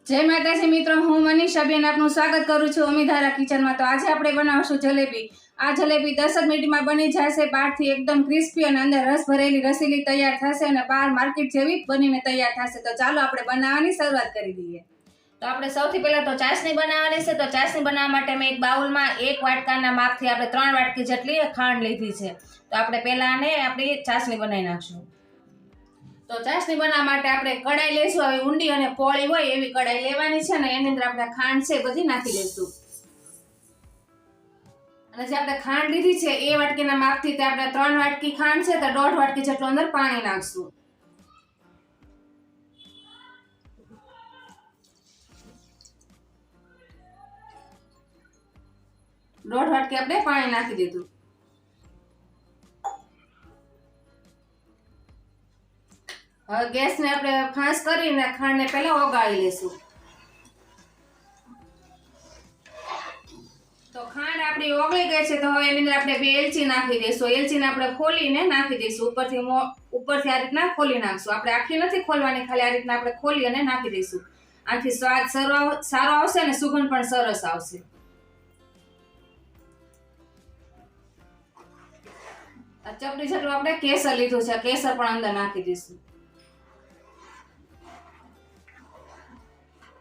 जय माताजी मित्रों, हूँ मनीषाबेन आपનું સ્વાગત કરું છું અમીધારા કિચનમાં। તો આજે આપણે બનાવશું જલેબી। આ જલેબી 10 મિનિટમાં બની જશે। બહારથી એકદમ ક્રિસ્પી અને અંદર રસ ભરેલી રસીલી તૈયાર થશે અને બહાર માર્કેટ જેવી બનીને તૈયાર થશે। તો ચાલો આપણે બનાવવાની શરૂઆત કરી દઈએ। તો આપણે સૌથી પહેલા તો ચાસણી બનાવવાની છે। તો ચાસણી બનાવવા માટે મેં એક બાઉલમાં 1 વાટકાના માપથી આપણે 3 વાટકી જેટલી ખાંડ લીધી છે। તો આપણે પહેલા આને આપણી ચાસણી બનાવી નાખશું। તો ચાસણી બનાવવા માટે આપણે કડાઈ લેશું। હવે ઊંડી અને પોળી હોય એવી કડાઈ લેવાની છે ને એની અંદર આપણે ખાંડ છે બધી નાખી દઈશું। અને જે આપણે ખાંડ લીધી છે એ વાટકીના માપથી તે આપણે 3 વાટકી ખાંડ છે તો 1.5 વાટકી જેટલું અંદર પાણી નાખશું। 1.5 વાટકી આપણે પાણી નાખી દીધું। હવે ગેસ ને આપણે ફાંસ કરીને ખાંડને પહેલા ઓગાળી લેશું। તો ખાંડ આપણી ઓગળી ગઈ છે તો હવે એની અંદર આપણે 2 એલચી નાખી દઈશું। એલચીને આપણે ખોલીને નાખી દઈશું। ઉપરથી આ રીતના ખોલી નાખશું। આપણે આખી નથી ખોલવાની, ખાલી આ રીતના આપણે ખોલી અને નાખી દઈશું। આથી સ્વાદ સારો આવશે અને સુગંધ પણ સરસ આવશે। આ ચપટી જેટલું આપણે કેસર લીધું છે, કેસર પણ અંદર નાખી દઈશું।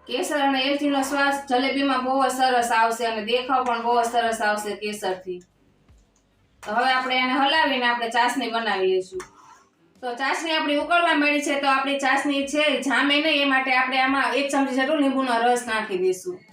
કેસર અને એલચીનો સ્વાદ જલેબીમાં બહુ સરસ આવશે અને દેખાવ પણ બહુ સરસ આવશે કેસરથી। તો હવે આપણે એને હલાવીને આપણે ચાસણી બનાવી લઈશું। તો ચાસણી આપણી ઉકળવા મળી છે તો આપણી ચાસણી છે જામે નહીં એ માટે આપણે આમાં 1 ચમચી જેટલું લીંબુનો રસ નાખી દઈશું।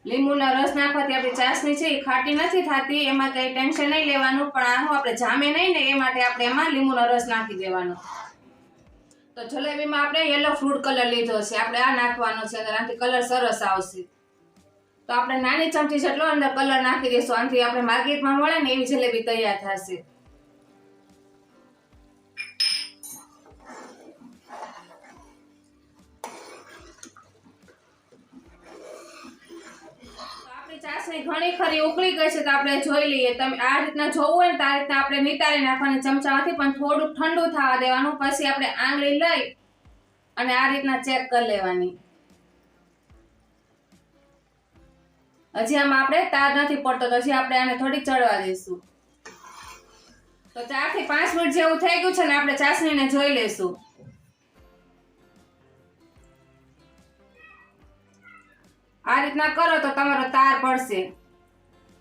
લીંબુનો રસ નાખવાથી આપણી ચાસણી છે એ ખાટી નથી થતી, એમાં કઈ ટેન્શન નહીં લેવાનું। પણ આનું આપણે જામે નહીં ને એ માટે આપણે એમાં લીંબુનો રસ નાખી દેવાનો। તો જલેબીમાં આપણે યલો ફૂડ કલર લીધો છે, આપણે આ નાખવાનો છે, આનાથી કલર સરસ આવશે। તો આપણે નાની ચમચી જેટલો અંદર કલર નાખી દઈશું। આનાથી આપણે માર્કેટમાં મળે ને એવી જલેબી તૈયાર થશે। ચાસણી ઘણી ખરી ઉકળી ગઈ છે તો આપણે જોઈ લઈએ। તમે આ રીતના જોવું હોય ને તો આ રીતના આપણે નિતારી નાખવાની ચમચામાંથી, પણ થોડું ઠંડુ થવા દેવાનું। પછી આપણે આંગળી લઈ અને આ રીતના ચેક કરી લેવાની। હજી આમાં આપણે તાર નથી પડતો તો હજી આપણે આને થોડી ચડવા દઈશું। તો 4 થી 5 મિનિટ જેવું થઈ ગયું છે ને આપણે ચાસણીને જોઈ લઈશું। આ રીતના કરો તો તમારો તાર પડશે।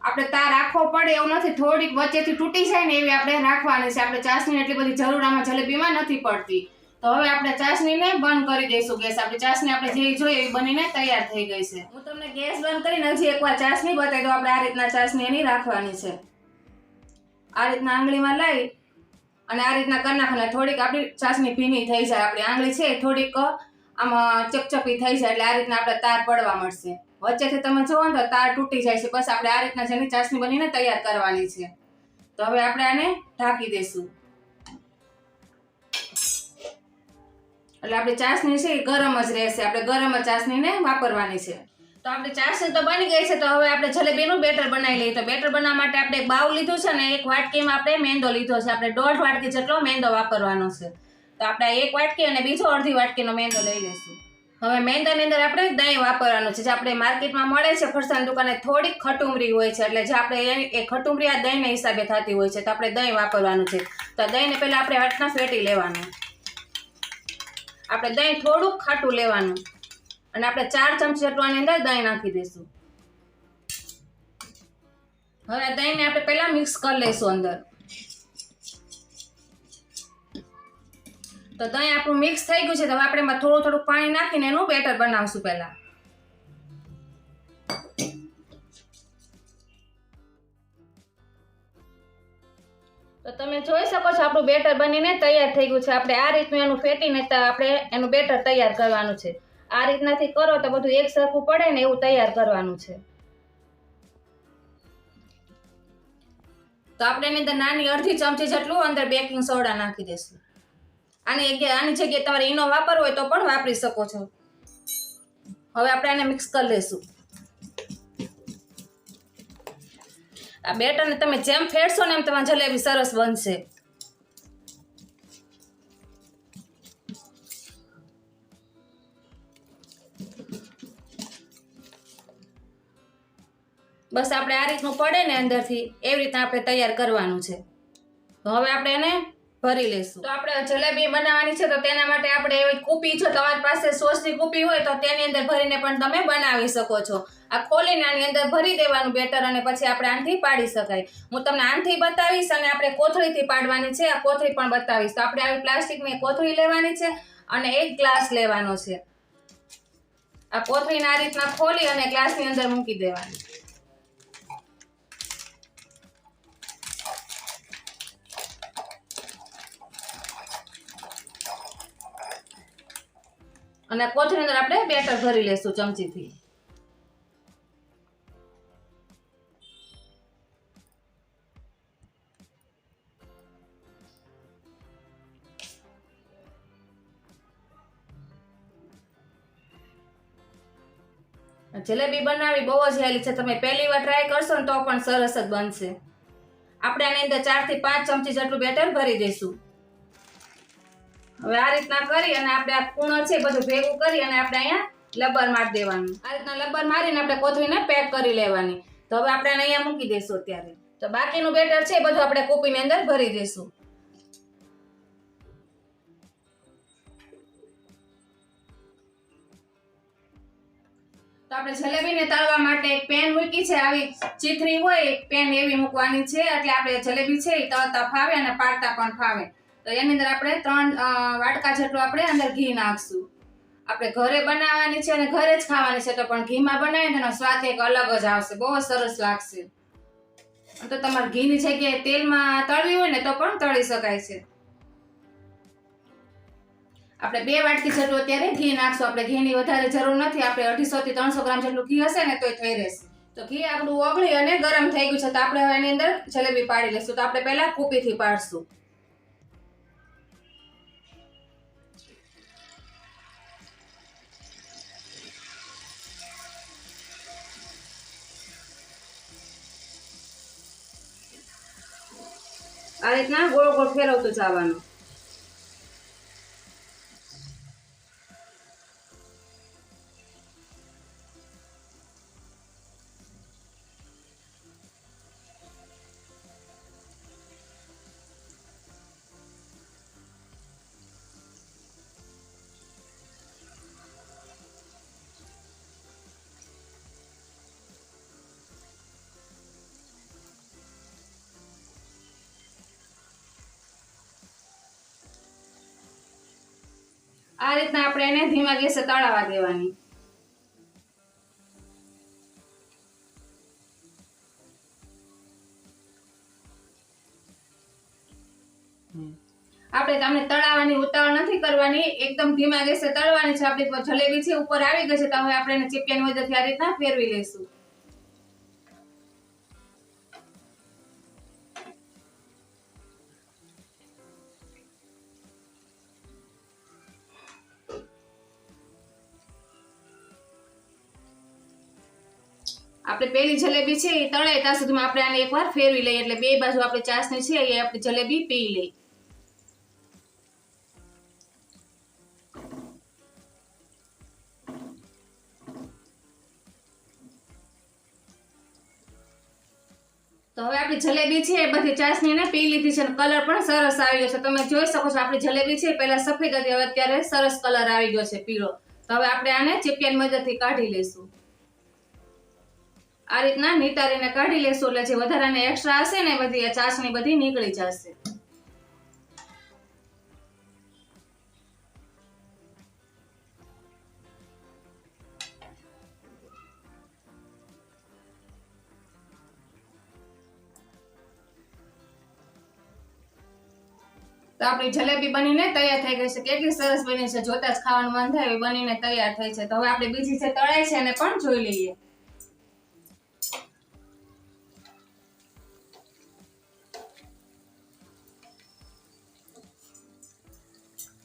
આપણે તાર આખો પડે એવું નથી, થોડીક વચ્ચેથી તૂટી જાય ને એવી આપણે રાખવાની છે। આપણે ચાસણી એટલી બધી જરૂર આમાં જલેબીમાં નથી પડતી। તો હવે આપણે ચાસણીને બંધ કરી દઈશું ગેસ। આપણી ચાસણી આપણે જે જોઈએ એવી બનીને તૈયાર થઈ ગઈ છે। હું તમને ગેસ બંધ કરીને હજી એકવાર ચાસણી બતાવી દઉં। આપણે આ રીતના ચાસણી એની રાખવાની છે। આ રીતના આંગળીમાં લઈ અને આ રીતના કરી નાખવાની। થોડીક આપણી ચાસણી ભીની થઈ જાય, આપણી આંગળી છે થોડીક આમાં ચપચપી થઈ જાય એટલે આ રીતના આપણે તાર પડવા મળશે। વચ્ચેથી તમે જોવો ને તો તાર તૂટી જાય છે। બસ આપણે આ રીતના જેની ચાસણી બનીને તૈયાર કરવાની છે। તો હવે આપણે આને ઢાંકી દઈશું એટલે આપણી ચાસણી છે એ ગરમ જ રહેશે। આપણે ગરમ જ ચાસણીને વાપરવાની છે। તો આપણી ચાસણી તો બની ગઈ છે। તો હવે આપણે જલેબીનું બેટર બનાવી લઈએ। તો બેટર બનાવવા માટે આપણે એક બાઉલ લીધું છે ને 1 વાટકીમાં આપણે મેંદો લીધો છે। આપણે 1.5 વાટકી જેટલો મેંદો વાપરવાનો છે। તો આપણે 1 વાટકી અને બીજો અડધી વાટકીનો મેંદો લઈ લઈશું। હવે મેંદાની અંદર આપણે દહીં વાપરવાનું છે। જે આપણે માર્કેટમાં મળે છે ફરસાન દુકાને થોડીક ખટુમરી હોય છે, એટલે જે આપણે એ ખટુમરી આ દહીંના હિસાબે થતી હોય છે। તો આપણે દહીં વાપરવાનું છે। તો દહીંને પહેલા આપણે હાથમાં ફેટી લેવાનું। આપણે દહીં થોડુંક ખાટું લેવાનું અને આપણે 4 ચમચી જેટલું આની અંદર દહીં નાખી દઈશું। હવે દહીંને આપણે પહેલા મિક્સ કરી લઈશું અંદર। તો દહીં આપણું મિક્સ થઈ ગયું છે। તો હવે આપણે એમાં થોડું પાણી નાખીને એનું બેટર બનાવશું પહેલા। તો તમે જોઈ શકો છો આપણું બેટર બનીને તૈયાર થઈ ગયું છે। આપણે આ રીતનું એનું ફેટીને આપણે એનું બેટર તૈયાર કરવાનું છે। આ રીતનાથી કરો તો બધું એક સરખું પડે ને એવું તૈયાર કરવાનું છે। તો આપણે એની અંદર નાની અડધી ચમચી જેટલું અંદર બેકિંગ સોડા નાખી દઈશું। આની જગ્યાએ તમારે ઈનો વાપરવો હોય તો પણ વાપરી શકો છો। હવે આપણે આને મિક્સ કરી લઈશું। આ બેટરને તમે જેમ ફેરશો ને એમ તમારી જલેબી સરસ બનશે. બસ આપણે આ રીતનું પડે ને અંદરથી એવી રીતના આપણે તૈયાર કરવાનું છે. તો હવે આપણે એને ભરી લઈશું. તો આપણે જલેબી બનાવવાની છે તો તેના માટે આપણે એવી કૂપી, જો તમારી પાસે સોસની કૂપી હોય તો તેની અંદર ભરીને પણ તમે બનાવી શકો છો. આ ખોલીને આની અંદર ભરી દેવાનું બેટર અને પછી આપણે આનથી પાડી શકાય. હું તમને આનથી બતાવીશ અને આપણે કોથળીથી પાડવાની છે. આ કોથળી પણ બતાવીશ. તો આપણે આવી પ્લાસ્ટિકની કોથળી લેવાની છે અને 1 ગ્લાસ લેવાનો છે. આ કોથળીને આ રીતના ખોલી અને ગ્લાસની અંદર મૂકી દેવાની. અને કોથળી અંદર આપણે બેટર ભરી લેશું ચમચીથી. જલેબી બનાવવી બહુ જ હેલી છે. તમે પહેલી વાર ટ્રાય કરશો ને તો પણ સરસ જ બનશે. આપણે આની અંદર 4 થી 5 ચમચી જેટલું બેટર ભરી દઈશું. હવે આ રીતના કરી અને આપણે આ ખૂણો છે બધું ભેગું કરી અને આપણે અહીંયા લબર મારી દેવાનું. આ રીતના લબર મારીને આપણે કોથળીને પેક કરી લેવાની. તો હવે આપણે અહીંયા મૂકી દઈશું. અત્યારે તો બાકીનું બેટર છે બધું આપણે કૂપીની અંદર ભરી દઈશું. તો આપણે જલેબીને તળવા માટે એક પેન મૂકી છે. આવી ચીથરી હોય એક પેન એવી મૂકવાની છે એટલે આપણે જલેબી છે એ તળતા ફાવે અને પાડતા પણ ફાવે. તો એની અંદર આપણે 3 વાટકા જેટલું આપણે અંદર ઘી નાખશું. આપણે ઘરે બનાવવાની છે અને ઘરે જ ખાવાની છે. તો પણ ઘીમાં બનાવીએ તો એનો સ્વાદ એક અલગ જ આવશે, બહુ સરસ લાગશે. તો તમારે ઘીની જગ્યાએ તેલમાં તળવી હોય ને તો પણ તળી શકાય છે. આપણે 2 વાટકી જેટલું અત્યારે ઘી નાખશું. આપણે ઘીની વધારે જરૂર નથી. આપણે 250 થી 300 ગ્રામ જેટલું ઘી હશે ને તોય થઈ રહેશે. તો ઘી આપણું ઓગળી અને ગરમ થઈ ગયું છે. તો આપણે હવે એની અંદર જલેબી પાડી લઈશું. તો આપણે પહેલા કૂપીથી પાડશું. આ રીતના ગોળ ગોળ ફેરવતું જવાનું. આ રીતના આપણે એને ધીમા ગેસે તળાવવા દેવાની. આપણે તમને તળાવવાની ઉતાવળ નથી કરવાની, એકદમ ધીમા ગેસે તળવાની છે. આપણી જલેબી છે ઉપર આવી ગઈ છે તો હવે આપણે એને ચીપિયાની મદદથી આ રીતના ફેરવી લઈશું. આપણે પેલી જલેબી છે એ તળાય ત્યાં સુધીમાં આપણે આને એકવાર ફેરવી લઈએ એટલે 2 બાજુ આપણે ચાસણી છે એ આપણી જલેબી પી લે. તો હવે આપણી જલેબી છે એ બધી ચાસણીને પી લીધી છે અને કલર પણ સરસ આવી ગયો છે. તમે જોઈ શકો છો આપણી જલેબી છે પહેલા સફેદ હતી, હવે અત્યારે સરસ કલર આવી ગયો છે પીળો. તો હવે આપણે આને ચીપિયાની મદદથી કાઢી લઈશું. આ રીતના નિતારીને કાઢી લેશું એટલે જે વધારાની એક્સ્ટ્રા હશે ને બધી ચાસણી બધી નીકળી જશે. તો આપણી જલેબી બનીને તૈયાર થઈ ગઈ છે. કેટલી સરસ બની છે, જોતા જ ખાવાનું મન થાય એવી બનીને તૈયાર થઈ છે. તો હવે આપણે બીજી જે તળાઈ છે એને પણ જોઈ લઈએ.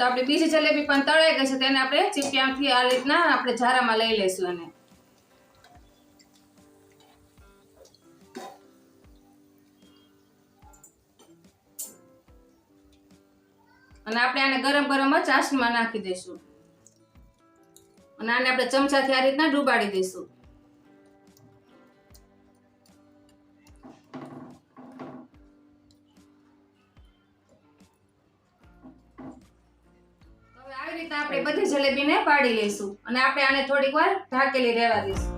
તો આપણી બીજી જલેબી પણ તળાઈ ગઈ છે. તેને આપણે ચીપિયાથી આ રીતના આપણે ઝારામાં લઈ લઈશું. અને અને આપણે આને ગરમ ગરમ જ ચાસણીમાં નાખી દઈશું અને આને આપણે ચમચાથી આ રીતના ડૂબાડી દઈશું. હવે આવી રીતે આપણે બધી જલેબીને પાડી લઈશું અને આપણે આને થોડીક વાર ઢાંકેલી રહેવા દઈશું.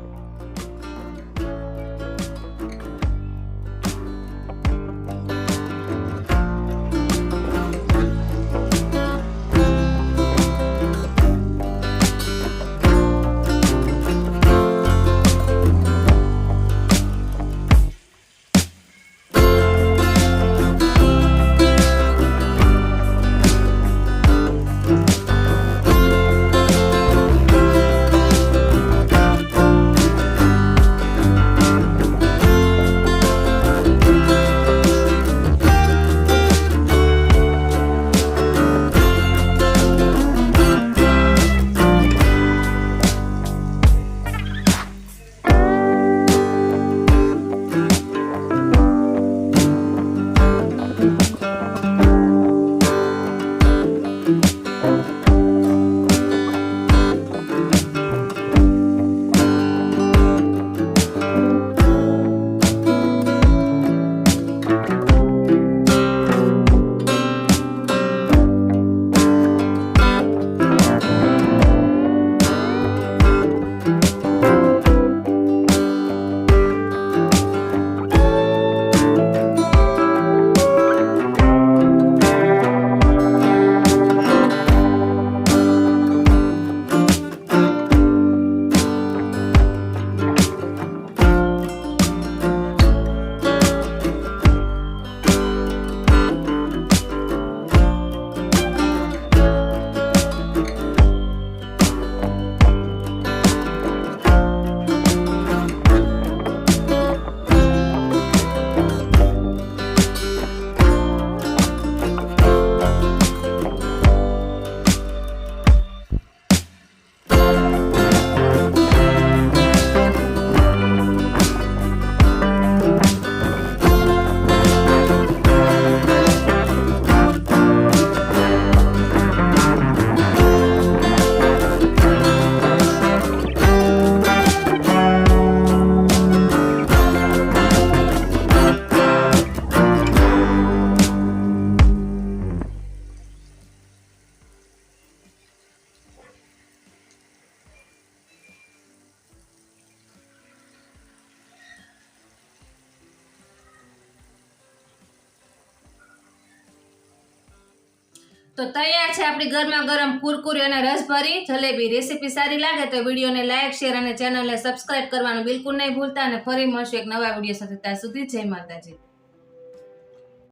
તો તૈયાર છે આપણી ગરમા ગરમ કુરકુરી અને રસભરી જલેબી. રેસીપી સારી લાગે તો વિડીયોને લાઈક, શેર અને ચેનલને સબસ્ક્રાઇબ કરવાનું બિલકુલ નહીં ભૂલતા અને ફરી મળશું એક નવા વિડીયો સાથે. ત્યાં સુધી જય માતાજી.